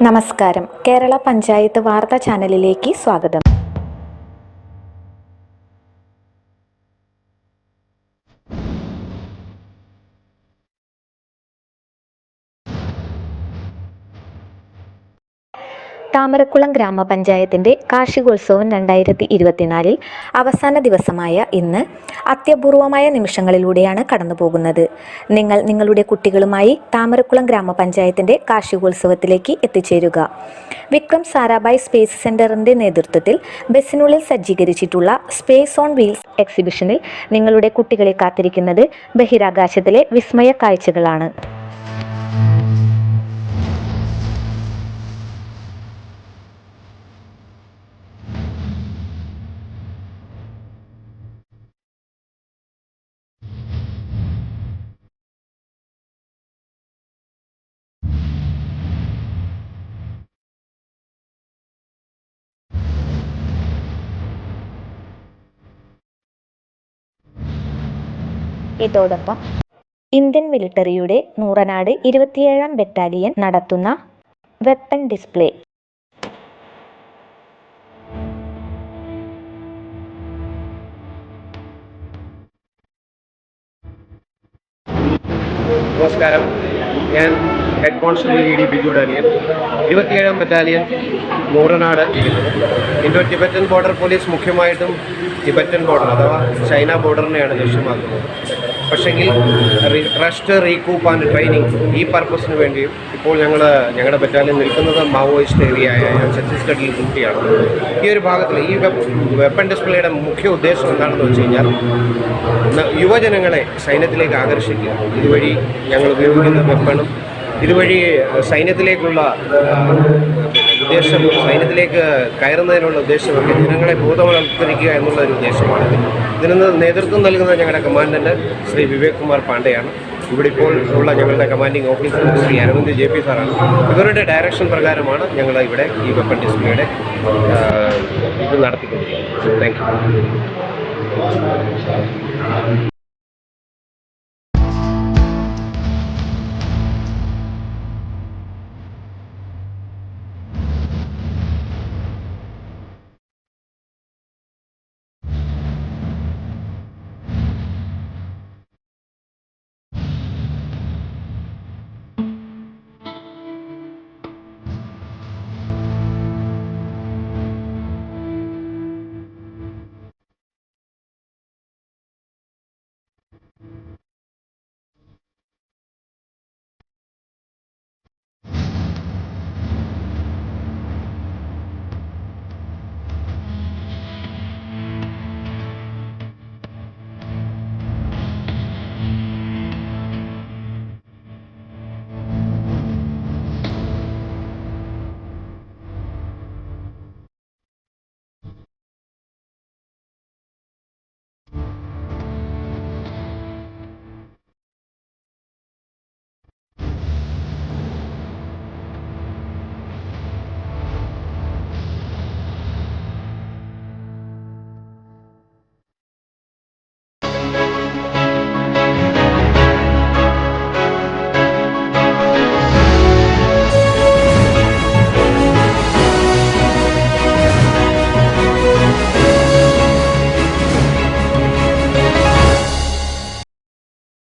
നമസ്കാരം. കേരള പഞ്ചായത്ത് വാർത്താ ചാനലിലേക്ക് സ്വാഗതം. താമരക്കുളം ഗ്രാമപഞ്ചായത്തിൻ്റെ കാർഷികോത്സവം 2024 അവസാന ദിവസമായ ഇന്ന് അത്യപൂർവമായ നിമിഷങ്ങളിലൂടെയാണ് കടന്നുപോകുന്നത്. നിങ്ങൾ നിങ്ങളുടെ കുട്ടികളുമായി താമരക്കുളം ഗ്രാമപഞ്ചായത്തിൻ്റെ കാർഷികോത്സവത്തിലേക്ക് എത്തിച്ചേരുക. വിക്രം സാരാഭായ് സ്പേസ് സെൻ്ററിൻ്റെ നേതൃത്വത്തിൽ ബസ്സിനുള്ളിൽ സജ്ജീകരിച്ചിട്ടുള്ള സ്പേസ് ഓൺ വീൽസ് എക്സിബിഷനിൽ നിങ്ങളുടെ കുട്ടികളെ കാത്തിരിക്കുന്നത് ബഹിരാകാശത്തിലെ വിസ്മയ കാഴ്ചകളാണ്. ഇതോടൊപ്പം ഇന്ത്യൻ മിലിട്ടറിയുടെ നൂറനാട് 27ാം ബറ്റാലിയൻ നടത്തുന്ന വെപ്പൺ ഡിസ്പ്ലേ, നമസ്കാരം. ഞാൻ head constable ED Biju Daniel, 27ാം battalion Nooranad. Indo Tibetan border police മുഖ്യമായിട്ടും ടിബറ്റൻ ബോർഡർ അഥവാ ചൈന ബോർഡറിനെയാണ് ലക്ഷ്യമാക്കുന്നത്. പക്ഷെങ്കിൽ റെസ്റ്റ്, റീകൂപ്പ് ആൻഡ് ട്രെയിനിങ് ഈ പർപ്പസിന് വേണ്ടിയും ഇപ്പോൾ ഞങ്ങളുടെ ബറ്റാലിയൻ നിൽക്കുന്നത് മാവോയിസ്റ്റ് ഏരിയയായ ഛത്തീസ്ഗഡിൽ കുട്ടിയാണ്. ഈ ഒരു ഭാഗത്തിൽ ഈ വെപ്പൺ ഡിസ്പ്ലേയുടെ മുഖ്യ ഉദ്ദേശം എന്താണെന്ന് വെച്ച് കഴിഞ്ഞാൽ യുവജനങ്ങളെ സൈന്യത്തിലേക്ക് ആകർഷിക്കുക. ഇതുവഴി ഞങ്ങൾ ഉപയോഗിക്കുന്ന വെപ്പണും ഇതുവഴി സൈന്യത്തിലേക്കുള്ള ഉദ്ദേശം, സൈന്യത്തിലേക്ക് കയറുന്നതിനുള്ള ഉദ്ദേശമൊക്കെ ജനങ്ങളെ ബോധവൽക്കരിക്കുക എന്നുള്ള ഒരു ഉദ്ദേശമാണ്. ഇതിന് നേതൃത്വം നൽകുന്നത് ഞങ്ങളുടെ കമാൻഡൻറ്റ് ശ്രീ വിവേക് കുമാർ പാണ്ഡെയാണ്. ഇവിടെ ഇപ്പോൾ ഉള്ള ഞങ്ങളുടെ commanding officer Shri Aravind JP സാറാണ്. ഇവരുടെ ഡയറക്ഷൻ പ്രകാരമാണ് ഞങ്ങൾ ഇവിടെ ഈ വെപ്പൺ ഡിസ്പ്ലേയുടെ ഇത് നടത്തിക്കൊണ്ടിരിക്കുന്നത്. Thank you.